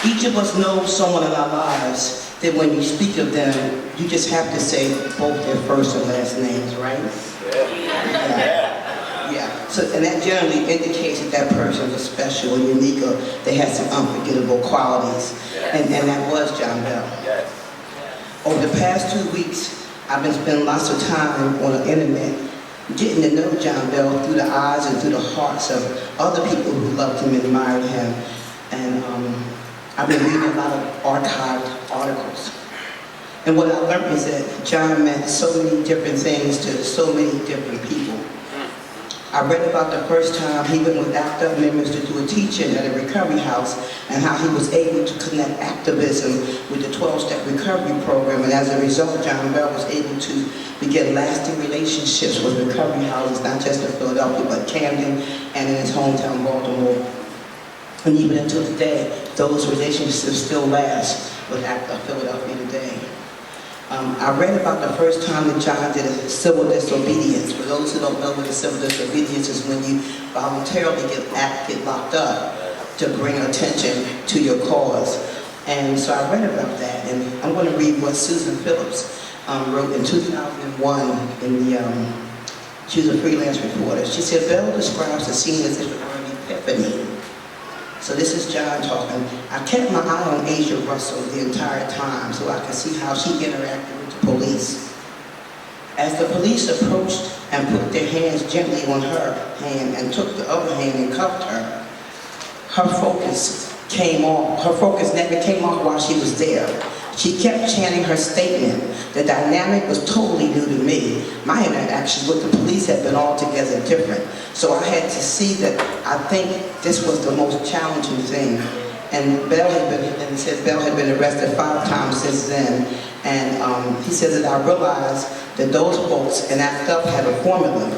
Each of us knows someone in our lives that when you speak of them, you just have to say both their first and last names, right? Yeah. So, and that generally indicates that that person was special and unique, or they had some unforgettable qualities. And that was John Bell. Over the past 2 weeks, I've been spending lots of time on the internet getting to know John Bell through the eyes and through the hearts of other people who loved him and admired him. And I've been reading a lot of archived articles. And what I learned is that John meant so many different things to so many different people. I read about the first time he went with ACT UP members to do a teaching at a recovery house and how he was able to connect activism with the 12-step recovery program. And as a result, John Bell was able to begin lasting relationships with recovery houses, not just in Philadelphia, but Camden and in his hometown, Baltimore. And even until today, those relationships still last with ACT UP Philadelphia today. I read about the first time that John did a civil disobedience. For those who don't know what a civil disobedience is, when you voluntarily get locked up to bring attention to your cause. And so I read about that, and I'm going to read what Susan Phillips wrote in 2001 in the, she was a freelance reporter. She said, Bell describes the scene as if it were an epiphany. So this is John talking. I kept my eye on Asia Russell the entire time so I could see how she interacted with the police. As the police approached and put their hands gently on her hand and took the other hand and cuffed her, her focus never came off while she was there. She kept chanting her statement. The dynamic was totally new to me. My interactions with the police had been altogether different. So I had to see that I think this was the most challenging thing. And Bell had been arrested 5 times since then. And he says that I realized that those folks in ACT UP had a formula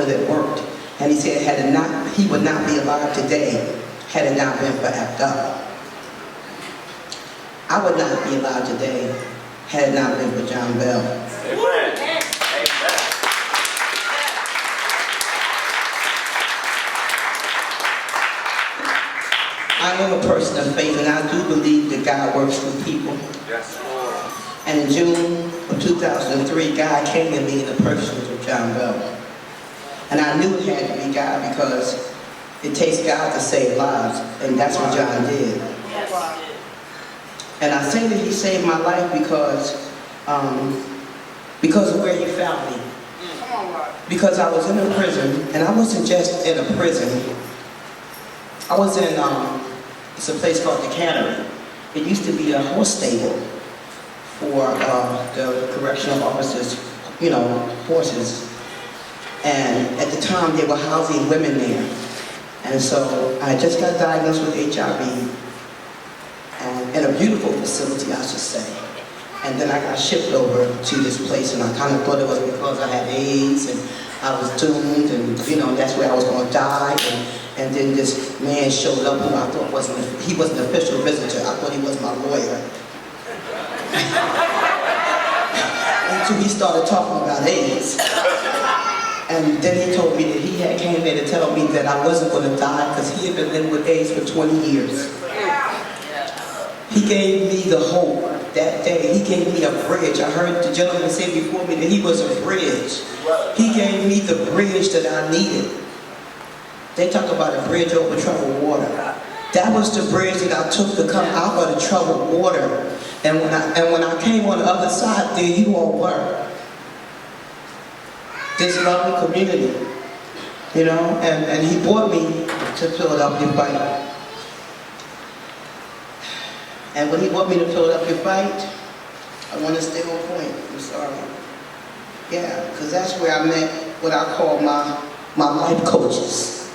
that worked. And he said he would not be alive today had it not been for ACT UP. I would not be alive today had it not been for John Bell. Amen. I am a person of faith, and I do believe that God works through people. Yes. And in June of 2003, God came to me in the person of John Bell. And I knew it had to be God because it takes God to save lives, and that's what John did. Yes. And I say that he saved my life because of where he found me. Because I was in a prison, and I wasn't just in a prison. I was in, it's a place called the Cannery. It used to be a horse stable for the correctional officers, horses. And at the time, they were housing women there. And so I just got diagnosed with HIV. And in a beautiful facility, I should say. And then I got shipped over to this place, and I kind of thought it was because I had AIDS, and I was doomed, and that's where I was going to die. And then this man showed up who I thought he wasn't an official visitor. I thought he was my lawyer. Until he started talking about AIDS. And then he told me that he had came there to tell me that I wasn't going to die because he had been living with AIDS for 20 years. He gave me the hope that day. He gave me a bridge. I heard the gentleman say before me that he was a bridge. He gave me the bridge that I needed. They talk about a bridge over troubled water. That was the bridge that I took to come out of the troubled water. And when I came on the other side, there you all were. This lovely community, and he brought me to Philadelphia Fight. And when he brought me to Philadelphia Fight, I want to stay on point, I'm sorry. Yeah, because that's where I met what I call my life coaches.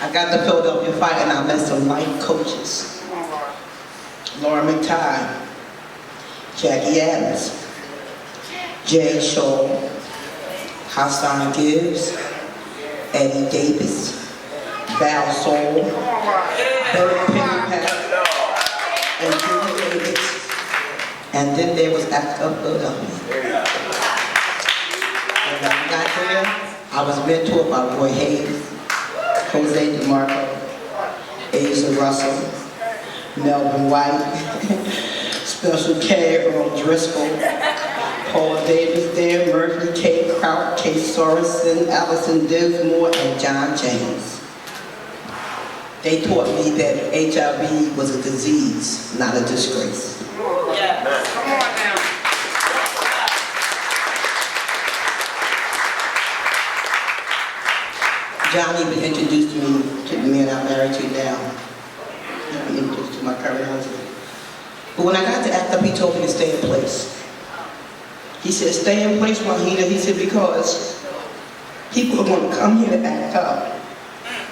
I got to Philadelphia Fight and I met some life coaches. Laura McTighe, Jackie Adams, Jay Shaw, Hassan Gibbs, Eddie Davis, Val Soul, Bert Pennypack, and Julie Davis. And then there was ACT UP Philadelphia. And when I got there, I was mentored by Roy Hayes, Jose DeMarco, Asia Russell, Melvin White, Special K, Earl Driscoll, Paul Davis there, Murphy, Kate Kraut, Kate Sorensen, Allison Dinsmore, and John James. They taught me that HIV was a disease, not a disgrace. Yeah. Come on now. John even introduced me to the man I'm married to now. He introduced to my current husband. But when I got to act up, he told me to stay in place. He said, stay in place, Waheedah. He said, because people are going to come here to act up.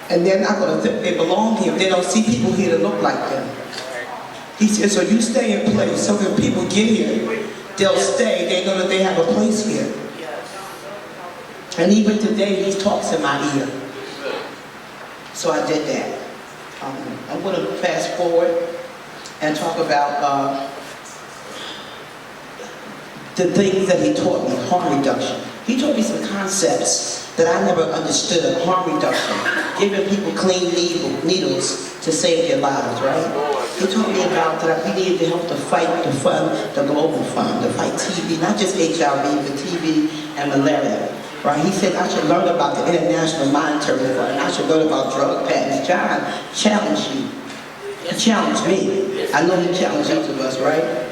And they're not going to think they belong here. They don't see people here that look like them. He said, so you stay in place so when people get here, they'll stay. They have a place here. And even today, he talks in my ear. So I did that. I'm going to fast forward and talk about the things that he taught me, harm reduction. He taught me some concepts that I never understood, harm reduction, giving people clean needles to save their lives, right? He taught me about that we needed to help to fight the global fund, to fight TB, not just HIV, but TB and malaria, right? He said I should learn about the International Monetary Fund, and I should learn about drug patents. John challenged you. He challenged me. I know he challenged each of us, right?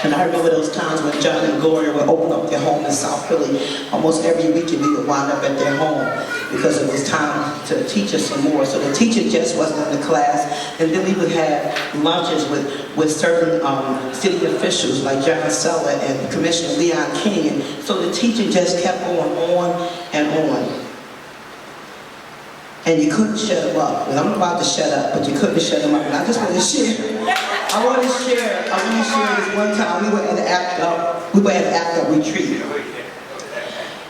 And I remember those times when John and Gloria would open up their home in South Philly. Almost every weekend we would wind up at their home because it was time to teach us some more. So the teacher just wasn't in the class, and then we would have lunches with certain city officials like John Seller and Commissioner Leon King. And so the teacher just kept going on and on. And you couldn't shut him up. And I'm about to shut up, but you couldn't shut him up. And I just want to share. I want to share this one time. We were at the ACT UP retreat.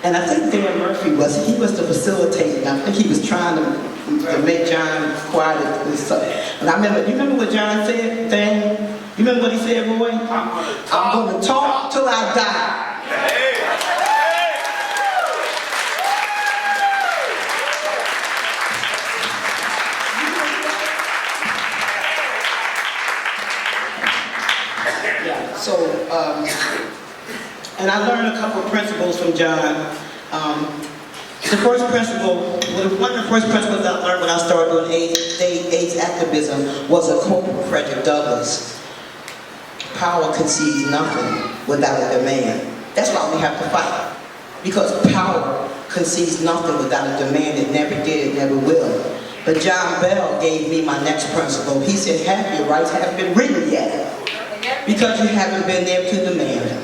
And I think Dan Murphy was the facilitator. I think he was trying to make John quiet. And I remember, you remember what John said, Dan? You remember what he said, Roy? I'm going to talk till I die. So, and I learned a couple of principles from John. The first principle, one of the first principles I learned when I started doing AIDS activism was a quote from Frederick Douglass. Power concedes nothing without a demand. That's why we have to fight. Because power concedes nothing without a demand. It never did, it never will. But John Bell gave me my next principle. He said, half your rights haven't been written yet. Because you haven't been there to demand them.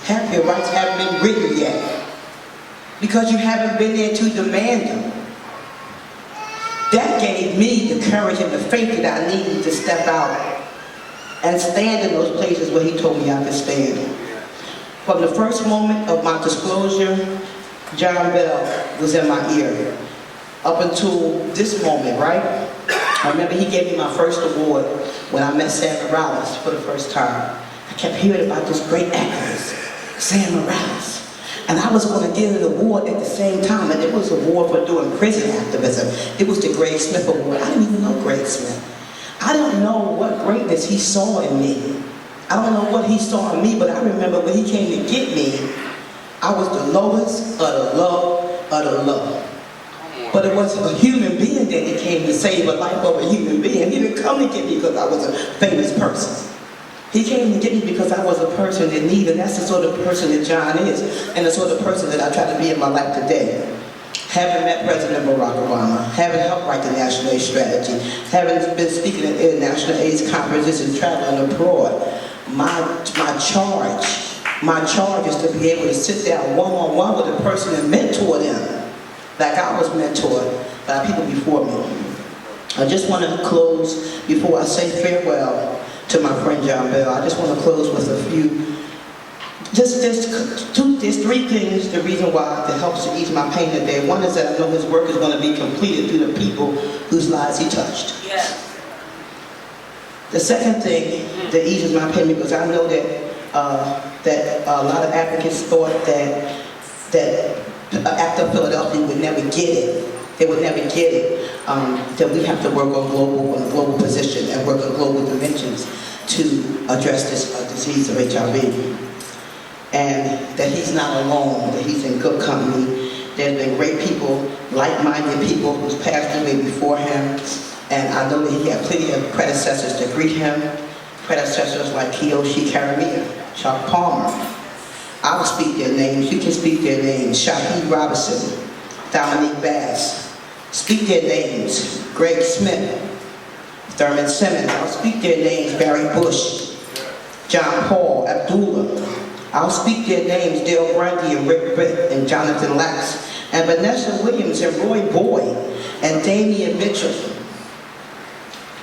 Half your rights haven't been written yet. Because you haven't been there to demand them. That gave me the courage and the faith that I needed to step out and stand in those places where he told me I could stand. From the first moment of my disclosure, John Bell was in my ear. Up until this moment, right? I remember he gave me my first award when I met Sam Morales for the first time. I kept hearing about this great activist, Sam Morales. And I was going to get an award at the same time, and it was an award for doing prison activism. It was the Greg Smith Award. I didn't even know Greg Smith. I don't know what greatness he saw in me. I don't know what he saw in me, but I remember when he came to get me, I was the lowest of the low of the low. But it was a human being that he came to save a life of a human being. He didn't come to get me because I was a famous person. He came to get me because I was a person in need, and that's the sort of person that John is, and the sort of person that I try to be in my life today. Having met President Barack Obama, having helped write the National AIDS Strategy, having been speaking at international AIDS conferences and traveling abroad, my charge is to be able to sit down one-on-one with a person and mentor them. Like I was mentored by people before me. I just want to close, before I say farewell to my friend John Bell, I just want to close with a few, there's three things, the reason why that helps to ease my pain today. One is that I know his work is going to be completed through the people whose lives he touched. Yes. The second thing that eases my pain, because I know that a lot of advocates thought that ACT UP Philadelphia would never get it. they would never get it, that we have to work on a global position and work on global dimensions to address this disease of HIV. And that he's not alone, that he's in good company. There's been great people, like-minded people who's passed away before him, and I know that he had plenty of predecessors to greet him, predecessors like Kiyoshi Karamiya, Chuck Palmer. I will speak their names, you can speak their names, Shaheed Robinson, Dominique Bass. Speak their names, Greg Smith, Thurman Simmons. I'll speak their names, Barry Bush, John Paul, Abdullah. I'll speak their names, Dale Grundy and Rick Britt and Jonathan Lax, and Vanessa Williams and Roy Boyd and Damian Mitchell.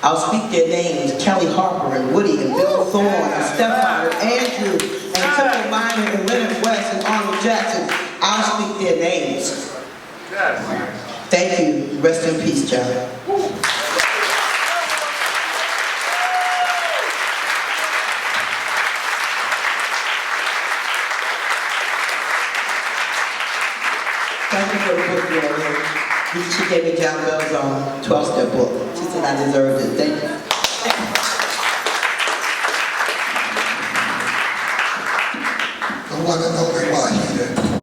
I'll speak their names, Kelly Harper and Woody and Bill Thorne and Stefan and Andrew and Triple Minor and Leonard West and Arnold Jackson. I'll speak their names. Thank you. Rest in peace, John. Thank you for the book, Gloria. She gave me John Bell's 12-step book. She said I deserved it. Thank you. I want to know why he did.